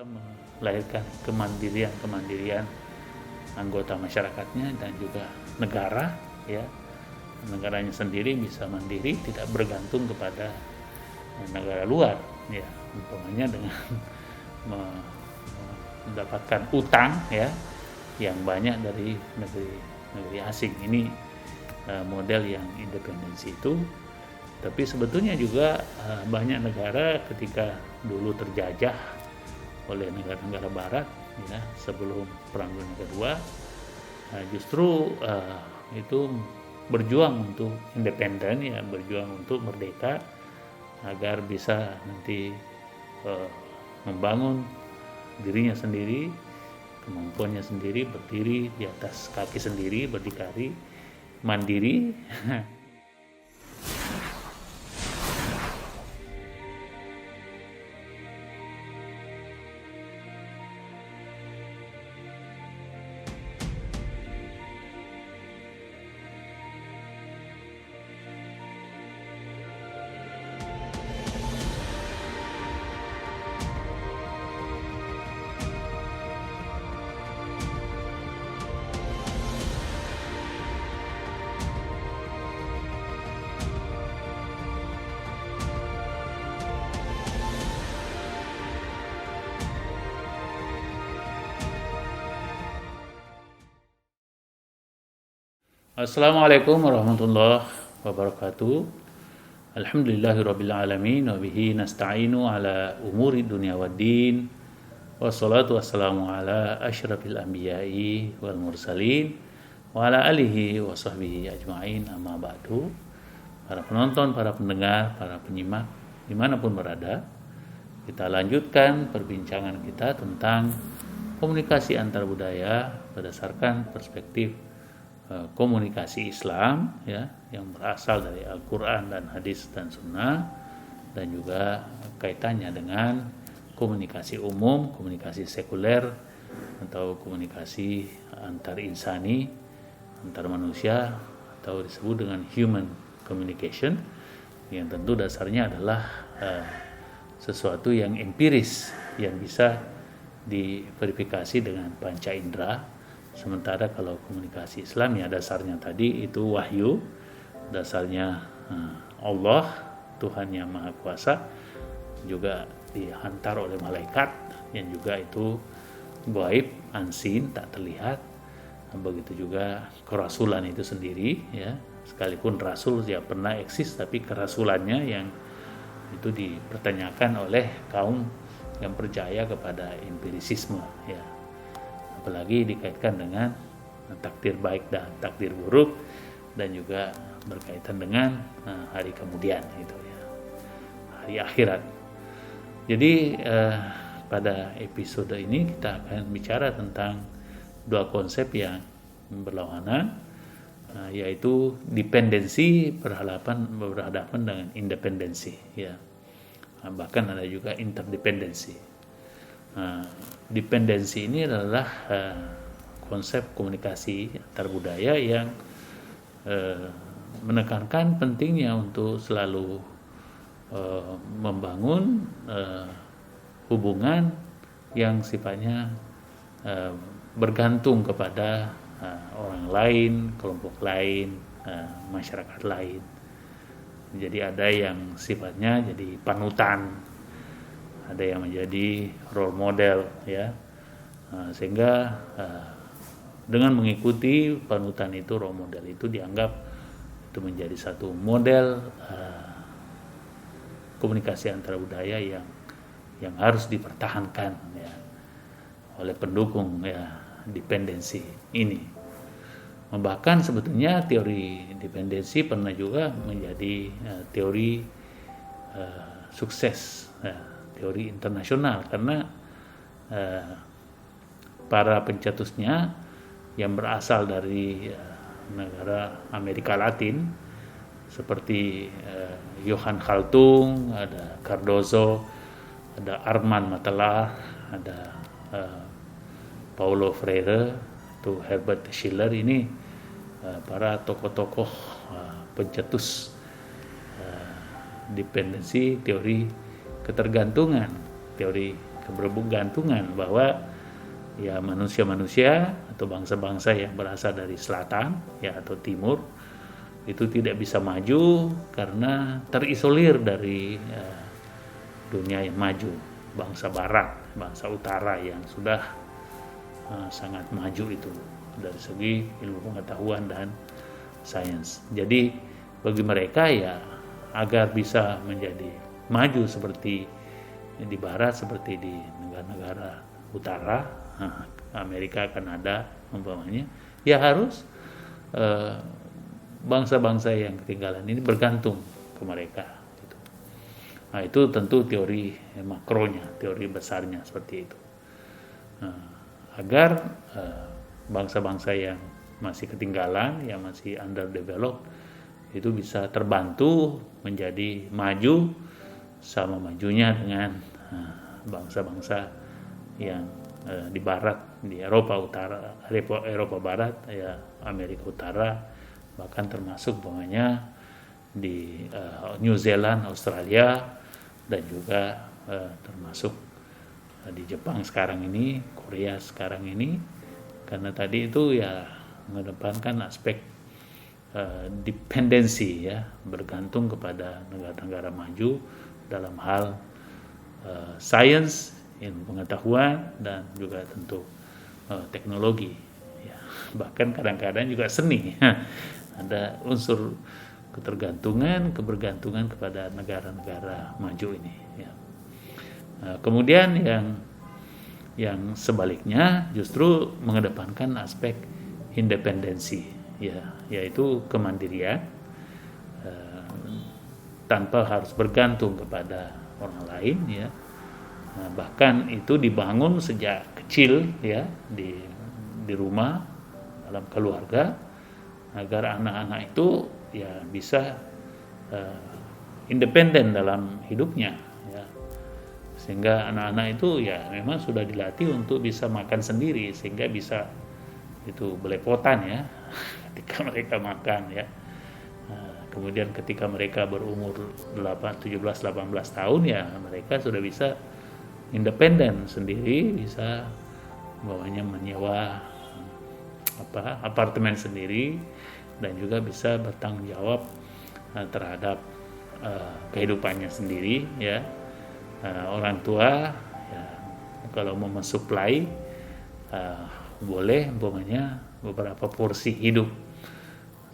melahirkan kemandirian anggota masyarakatnya dan juga negara, ya, negaranya sendiri bisa mandiri, tidak bergantung kepada negara luar, ya, umpamanya dengan mendapatkan utang, ya, yang banyak dari negeri asing. Ini model yang independensi itu. Tapi sebetulnya juga banyak negara ketika dulu terjajah oleh negara-negara barat, ya, sebelum Perang Dunia Kedua, justru itu berjuang untuk independen, ya, berjuang untuk merdeka agar bisa nanti membangun dirinya sendiri, kemampuannya sendiri, berdiri di atas kaki sendiri, berdikari, mandiri. Assalamualaikum warahmatullahi wabarakatuh. Alhamdulillahirrabbilalamin. Wabihi nasta'inu ala umuri dunia waddin. Wassalatu wassalamu ala asyrafil anbiya'i wal mursalin wa ala alihi wa sahbihi ajma'in, amma ba'du. Para penonton, para pendengar, para penyimak dimanapun berada, kita lanjutkan perbincangan kita tentang komunikasi antar budaya berdasarkan perspektif komunikasi Islam, ya, yang berasal dari Al-Quran dan hadis dan sunnah, dan juga kaitannya dengan komunikasi umum, komunikasi sekuler, atau komunikasi antar insani, antar manusia, atau disebut dengan human communication, yang tentu dasarnya adalah sesuatu yang empiris, yang bisa diverifikasi dengan panca indera. Sementara kalau komunikasi Islam, ya, dasarnya tadi itu wahyu, dasarnya Allah, Tuhan yang Maha Kuasa, juga dihantar oleh malaikat, yang juga itu gaib, unseen, tak terlihat. Begitu juga kerasulan itu sendiri, ya, sekalipun rasul ya pernah eksis, tapi kerasulannya yang itu dipertanyakan oleh kaum yang percaya kepada empirisisme, ya, apalagi dikaitkan dengan takdir baik dan takdir buruk, dan juga berkaitan dengan hari kemudian, gitu, ya, hari akhirat. Jadi pada episode ini kita akan bicara tentang dua konsep yang berlawanan, yaitu dependensi berhadapan dengan independensi, ya, bahkan ada juga interdependensi. Dependensi ini adalah konsep komunikasi antar budaya yang menekankan pentingnya untuk selalu membangun hubungan yang sifatnya bergantung kepada orang lain, kelompok lain, masyarakat lain. Jadi ada yang sifatnya jadi panutan, ada yang menjadi role model, ya, sehingga dengan mengikuti panutan itu, role model itu dianggap itu menjadi satu model komunikasi antara budaya yang harus dipertahankan, ya, oleh pendukung, ya, dependensi ini. Bahkan sebetulnya teori dependensi pernah juga menjadi teori sukses, teori internasional, karena para pencetusnya yang berasal dari negara Amerika Latin seperti Johann Galtung, ada Cardozo, ada Armand Matelar, ada Paulo Freire, atau Herbert Schiller. Ini para tokoh-tokoh pencetus dependensi, teori ketergantungan, teori kebergantungan bahwa ya manusia-manusia atau bangsa-bangsa yang berasal dari selatan ya atau timur itu tidak bisa maju karena terisolir dari dunia yang maju, bangsa barat, bangsa utara yang sudah sangat maju itu dari segi ilmu pengetahuan dan sains. Jadi bagi mereka ya agar bisa menjadi maju seperti di barat, seperti di negara-negara utara, Amerika, Kanada umpamanya, ya harus bangsa-bangsa yang ketinggalan ini bergantung ke mereka. Gitu. Nah itu tentu teori makronya, teori besarnya seperti itu. Agar bangsa-bangsa yang masih ketinggalan, yang masih underdeveloped, itu bisa terbantu menjadi maju sama majunya dengan bangsa-bangsa yang di barat, di Eropa Utara, Eropa Barat, ya Amerika Utara, bahkan termasuk umpamanya di New Zealand, Australia, dan juga termasuk di Jepang sekarang ini, Korea sekarang ini, karena tadi itu ya mengedepankan aspek dependensi ya, bergantung kepada negara-negara maju dalam hal sains, ilmu pengetahuan, dan juga tentu teknologi ya. Bahkan kadang-kadang juga seni ada unsur ketergantungan, kebergantungan kepada negara-negara maju ini ya. Kemudian yang sebaliknya justru mengedepankan aspek independensi ya, yaitu kemandirian tanpa harus bergantung kepada orang lain ya. Bahkan itu dibangun sejak kecil ya di rumah, dalam keluarga, agar anak-anak itu ya bisa independen dalam hidupnya ya. Sehingga anak-anak itu ya memang sudah dilatih untuk bisa makan sendiri, sehingga bisa itu belepotan ya ketika mereka makan ya. Kemudian ketika mereka berumur 17-18 tahun ya mereka sudah bisa independen sendiri, bisa bawahnya menyewa apartemen sendiri, dan juga bisa bertanggung jawab terhadap kehidupannya sendiri ya. Orang tua ya, kalau mau mensuplai boleh umpamanya beberapa porsi hidup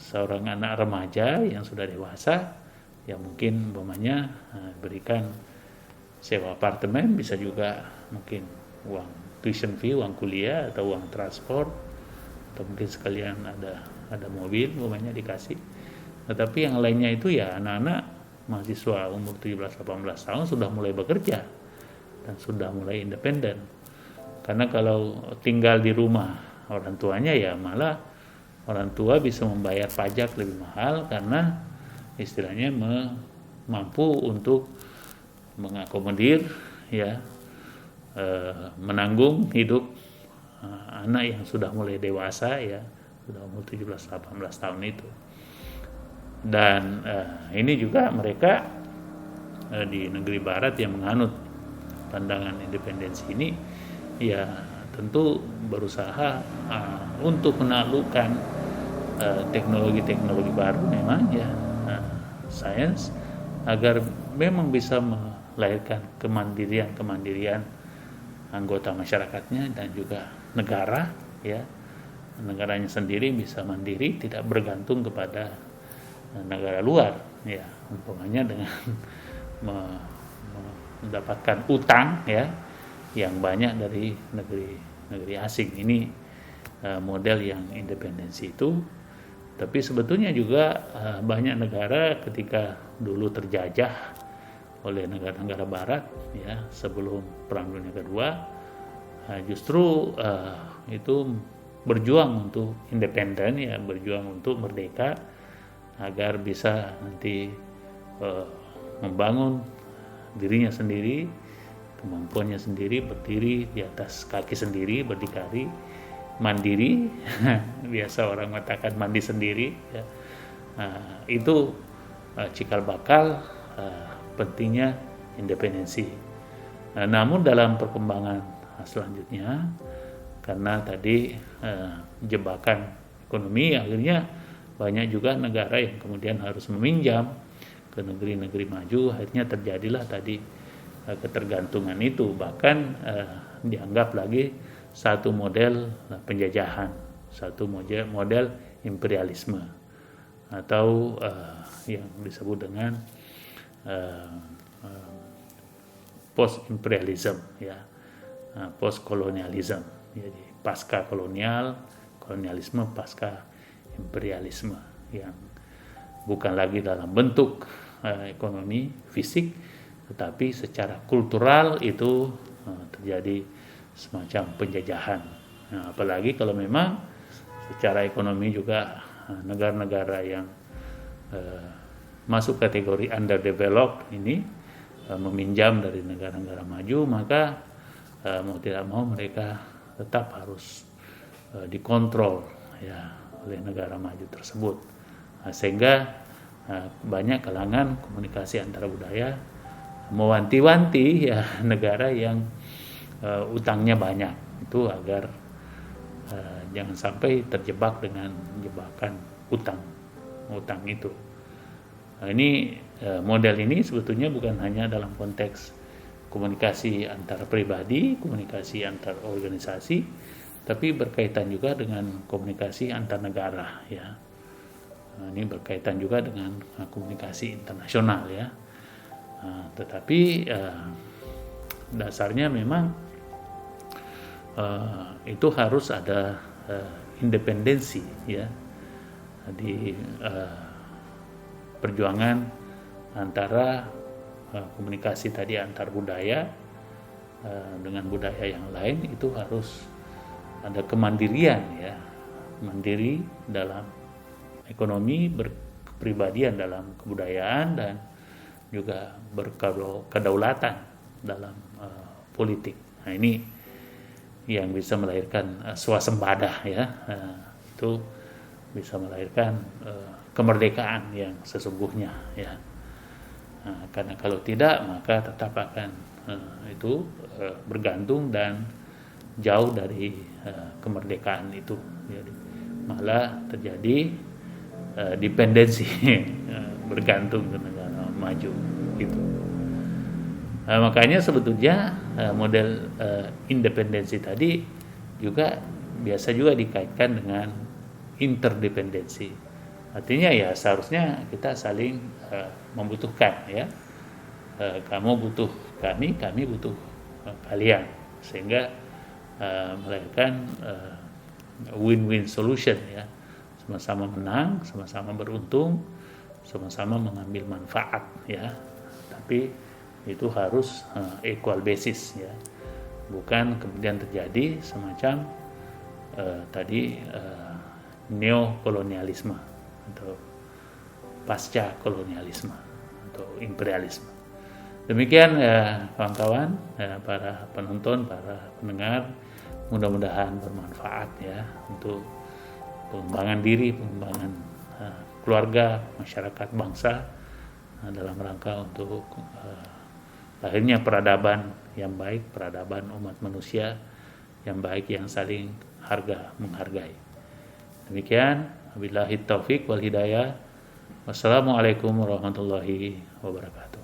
seorang anak remaja yang sudah dewasa, yang mungkin umpamanya berikan sewa apartemen, bisa juga mungkin uang tuition fee, uang kuliah, atau uang transport, atau mungkin sekalian ada mobil umpamanya dikasih. Tetapi yang lainnya itu ya anak-anak mahasiswa umur 17-18 tahun sudah mulai bekerja dan sudah mulai independen. Karena kalau tinggal di rumah orang tuanya ya malah orang tua bisa membayar pajak lebih mahal karena istilahnya mampu untuk mengakomodir ya menanggung hidup anak yang sudah mulai dewasa ya, sudah umur 17-18 tahun itu. Dan ini juga mereka di negeri barat yang menganut pandangan independensi ini ya tentu berusaha untuk menaklukkan teknologi-teknologi baru memang ya, sains, agar memang bisa melahirkan kemandirian anggota masyarakatnya dan juga negara ya, negaranya sendiri bisa mandiri, tidak bergantung kepada negara luar ya, umpamanya dengan mendapatkan utang ya yang banyak dari negeri asing. Ini model yang independensi itu. Tapi sebetulnya juga banyak negara ketika dulu terjajah oleh negara-negara barat ya sebelum Perang Dunia Kedua, justru itu berjuang untuk independen ya, berjuang untuk merdeka agar bisa nanti membangun dirinya sendiri, kemampuannya sendiri, berdiri di atas kaki sendiri, berdikari, mandiri. Biasa orang mengatakan mandi sendiri ya. Itu cikal bakal pentingnya independensi Namun dalam perkembangan selanjutnya, karena tadi jebakan ekonomi, akhirnya banyak juga negara yang kemudian harus meminjam ke negeri-negeri maju, akhirnya terjadilah tadi ketergantungan itu, bahkan dianggap lagi satu model penjajahan, satu model imperialisme, atau yang disebut dengan post imperialism, ya, post kolonialism, jadi pasca kolonialisme pasca imperialisme, yang bukan lagi dalam bentuk ekonomi fisik, tetapi secara kultural itu terjadi semacam penjajahan. Nah, apalagi kalau memang secara ekonomi juga negara-negara yang masuk kategori underdeveloped ini meminjam dari negara-negara maju, maka mau tidak mau mereka tetap harus dikontrol, ya, oleh negara maju tersebut. Sehingga banyak kalangan komunikasi antara budaya mewanti-wanti, ya, negara yang utangnya banyak itu agar jangan sampai terjebak dengan jebakan utang itu. Ini model ini sebetulnya bukan hanya dalam konteks komunikasi antar pribadi, komunikasi antar organisasi, tapi berkaitan juga dengan komunikasi antar negara, ya. Ini berkaitan juga dengan komunikasi internasional, ya. Tetapi dasarnya memang itu harus ada independensi, ya, di perjuangan antara komunikasi tadi antar budaya dengan budaya yang lain. Itu harus ada kemandirian, ya, mandiri dalam ekonomi, berkepribadian dalam kebudayaan, dan juga berkedaulatan dalam politik. Nah, ini yang bisa melahirkan swasembada, ya, itu bisa melahirkan kemerdekaan yang sesungguhnya, ya. Karena kalau tidak, maka tetap akan itu bergantung dan jauh dari kemerdekaan itu, jadi malah terjadi dependensi bergantung ke negara maju gitu. Makanya sebetulnya model independensi tadi juga biasa juga dikaitkan dengan interdependensi. Artinya ya seharusnya kita saling membutuhkan, ya. Kamu butuh kami butuh kalian, sehingga melahirkan win-win solution, ya. Sama-sama menang, sama-sama beruntung, sama-sama mengambil manfaat, ya. Tapi itu harus equal basis, ya. Bukan kemudian terjadi semacam tadi neokolonialisme atau pasca kolonialisme atau imperialisme. Demikian, ya, kawan-kawan, ya, para penonton, para pendengar, mudah-mudahan bermanfaat, ya, untuk pengembangan diri, pengembangan keluarga, masyarakat, bangsa, dalam rangka untuk lahirnya peradaban yang baik, peradaban umat manusia yang baik, yang saling menghargai. Demikian, wabillahi taufik wal hidayah. Wassalamualaikum warahmatullahi wabarakatuh.